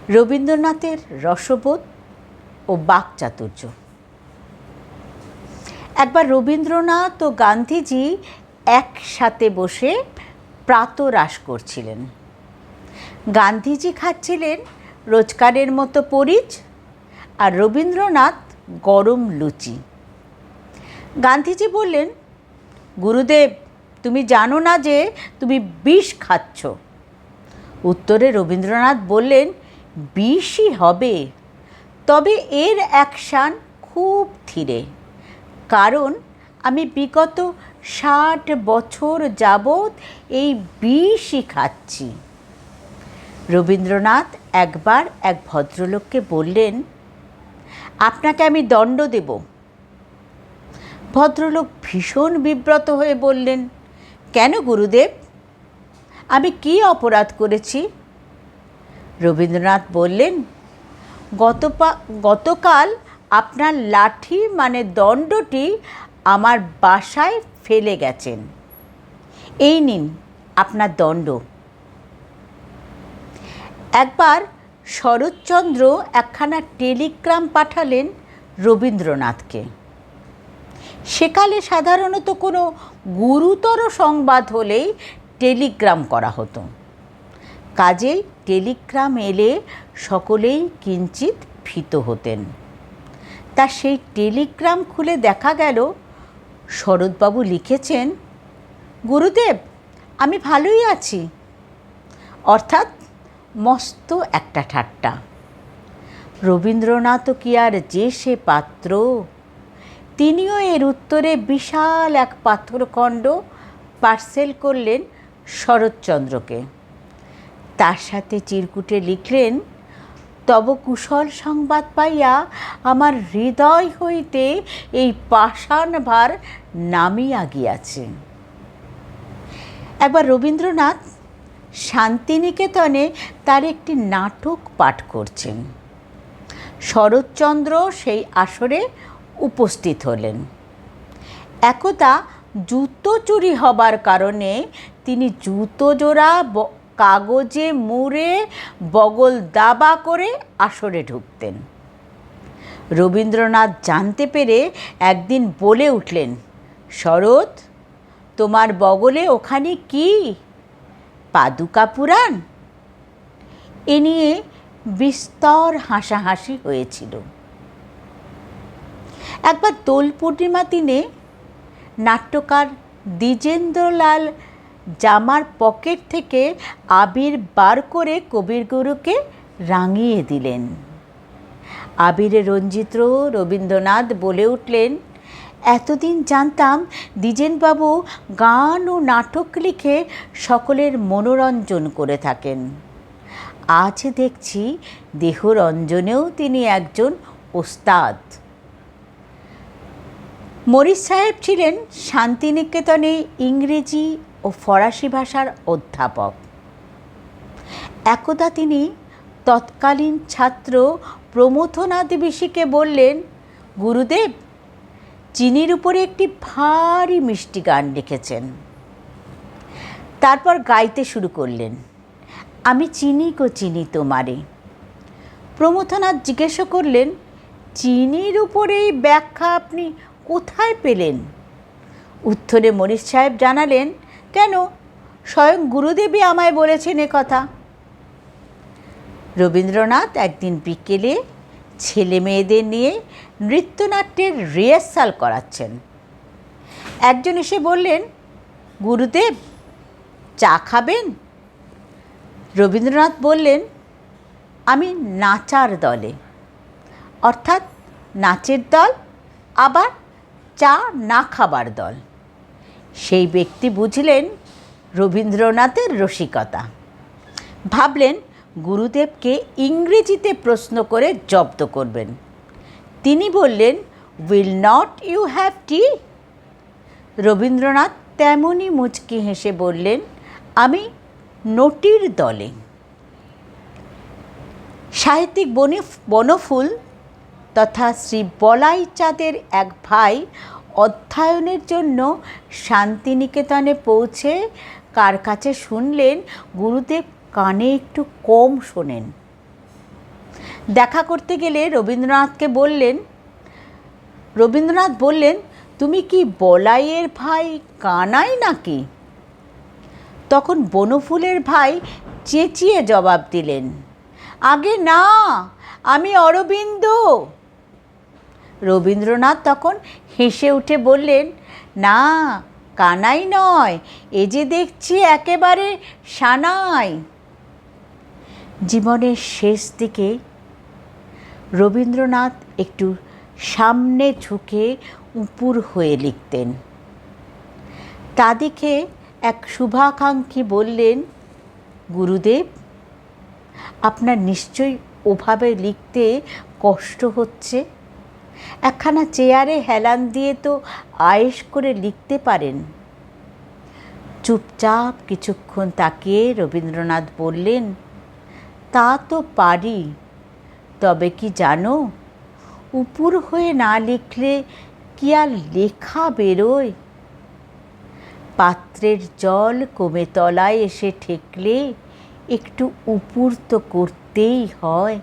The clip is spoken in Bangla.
রবীন্দ্রনাথের রসবোধ ও বাকচাতুর্য। একবার রবীন্দ্রনাথ ও গান্ধীজি একসাথে বসে প্রাতরাশ করছিলেন। গান্ধীজি খাচ্ছিলেন রোজকারের মতো পরিচ, আর রবীন্দ্রনাথ গরম লুচি। গান্ধীজি বললেন, গুরুদেব, তুমি জানো না যে তুমি বিষ খাচ্ছ? উত্তরে রবীন্দ্রনাথ বললেন, বিষই হবে, তবে এর অ্যাকশান খুব ধীরে, কারণ আমি বিগত 60 বছর যাবৎ এই বিষই খাচ্ছি। রবীন্দ্রনাথ একবার এক ভদ্রলোককে বললেন, আপনাকে আমি দণ্ড দেব। ভদ্রলোক ভীষণ বিব্রত হয়ে বললেন, কেন গুরুদেব, আমি কী অপরাধ করেছি? রবীন্দ্রনাথ বললেন, গতকাল আপনার লাঠি মানে দণ্ডটি আমার বাসায় ফেলে গেছেন, এই নিন আপনার দণ্ড। একবার শরৎচন্দ্র একখানা টেলিগ্রাম পাঠালেন রবীন্দ্রনাথকে। সেকালে সাধারণত কোনো গুরুতর সংবাদ হলেই টেলিগ্রাম করা হতো, কাজেই টেলিগ্রাম এলে সকলেই কিঞ্চিত ভীত হতেন। তা সেই টেলিগ্রাম খুলে দেখা গেল শরৎবাবু লিখেছেন, গুরুদেব, আমি ভালোই আছি, অর্থাৎ মস্ত একটা ঠাট্টা। রবীন্দ্রনাথ কি আর যে সে পাত্র, তিনিও এর উত্তরে বিশাল এক পাথরখণ্ড পার্সেল করলেন শরৎচন্দ্রকে। তার সাথে চিরকুটে লিখলেন, তব কুশল সংবাদ পাইয়া আমার হৃদয় হইতে এই পাষাণ ভার নামিয়া গিয়াছে। একবার রবীন্দ্রনাথ শান্তিনিকেতনে তার একটি নাটক পাঠ করছেন। শরৎচন্দ্র সেই আসরে উপস্থিত হলেন। একদা জুতো চুরি হবার কারণে তিনি জুতো জোড়া কাগজে মুড়ে বগল দাবা করে আসরে ঢুকতেন। রবীন্দ্রনাথ জানতে পেরে একদিন বলে উঠলেন, শরৎ, তোমার বগলে ওখানে কি, পাদুকা পুরাণ? এ নিয়ে বিস্তর হাসাহাসি হয়েছিল। একবার দোল পূর্ণিমা দিনে নাট্যকার দ্বিজেন্দ্রলাল জামার পকেট থেকে আবির বার করে কবিগুরুকে রাঙিয়ে দিলেন। আবিরে রঞ্জিত রবীন্দ্রনাথ বলে উঠলেন, এতদিন জানতাম দ্বিজেনবাবু গান ও নাটক লিখে সকলের মনোরঞ্জন করে থাকেন, আজ দেখছি দেহরঞ্জনেও তিনি একজন ওস্তাদ। মরিস সাহেব ছিলেন শান্তিনিকেতনে ইংরেজি ও ফরাসি ভাষার অধ্যাপক। একদা তিনি তৎকালীন ছাত্র প্রমথনাথ বিশিকে বললেন, গুরুদেব, চিনির উপরে একটি ভারী মিষ্টি গান লিখেছেন। তারপর গাইতে শুরু করলেন, আমি চিনি গো চিনি তোমারে। প্রমথনাথ জিজ্ঞাসা করলেন, চিনির উপরে এই ব্যাখ্যা আপনি কোথায় পেলেন? উত্তরে মরিস সাহেব জানালেন, কেন, স্বয়ং গুরুদেবই আমায় বলেছেন এ কথা। রবীন্দ্রনাথ একদিন বিকেলে ছেলে মেয়েদের নিয়ে নৃত্যনাট্যের রিহার্সাল করাচ্ছেন। একজন এসে বললেন, গুরুদেব, চা খাবেন? রবীন্দ্রনাথ বললেন, আমি নাচার দলে, অর্থাৎ নাচের দল, আবার চা না খাবার দল। সেই ব্যক্তি বুঝলেন রবীন্দ্রনাথের রসিকতা, ভাবলেন গুরুদেবকে ইংরেজিতে প্রশ্ন করে জব্দ করবেন। তিনি বললেন, will not you have tea? Rabindranath তেমনই মুচকি হেসে বললেন, আমি নটির দলে। সাহিত্যিক বনফুল তথা শ্রী বলাই চাঁদের এক ভাই অধ্যয়নের জন্য শান্তিনিকেতনে পৌঁছে কার কাছে শুনলেন গুরুদেব কানে একটু কম শোনেন। দেখা করতে গেলে রবীন্দ্রনাথ বললেন, তুমি কি বলাইয়ের ভাই কানাই নাকি? তখন বনফুলের ভাই চেঁচিয়ে জবাব দিলেন, আগে না, আমি অরবিন্দ। রবীন্দ্রনাথ তখন হেসে উঠে বললেন, না, কানাই নয়, এ যে দেখছি একেবারে সানাই। জীবনের শেষ দিকে রবীন্দ্রনাথ একটু সামনে ঝুঁকে উপুর হয়ে লিখতেন। তা দেখে এক শুভাকাঙ্ক্ষী বললেন, গুরুদেব, আপনার নিশ্চয়ই ওভাবে লিখতে কষ্ট হচ্ছে। একখানা চেয়ারে হেলান দিয়ে তো আয়েশ করে লিখতে পারেন। চুপচাপ কিছুক্ষণ তাকিয়ে রবীন্দ্রনাথ বললেন, তা তো পারি, তবে কি জানো, উপুর হয়ে না লিখলে কি আর লেখা বেরোয়? পাত্রের জল কমে তলায় এসে ঠেকলে একটু উপুর তো করতেই হয়।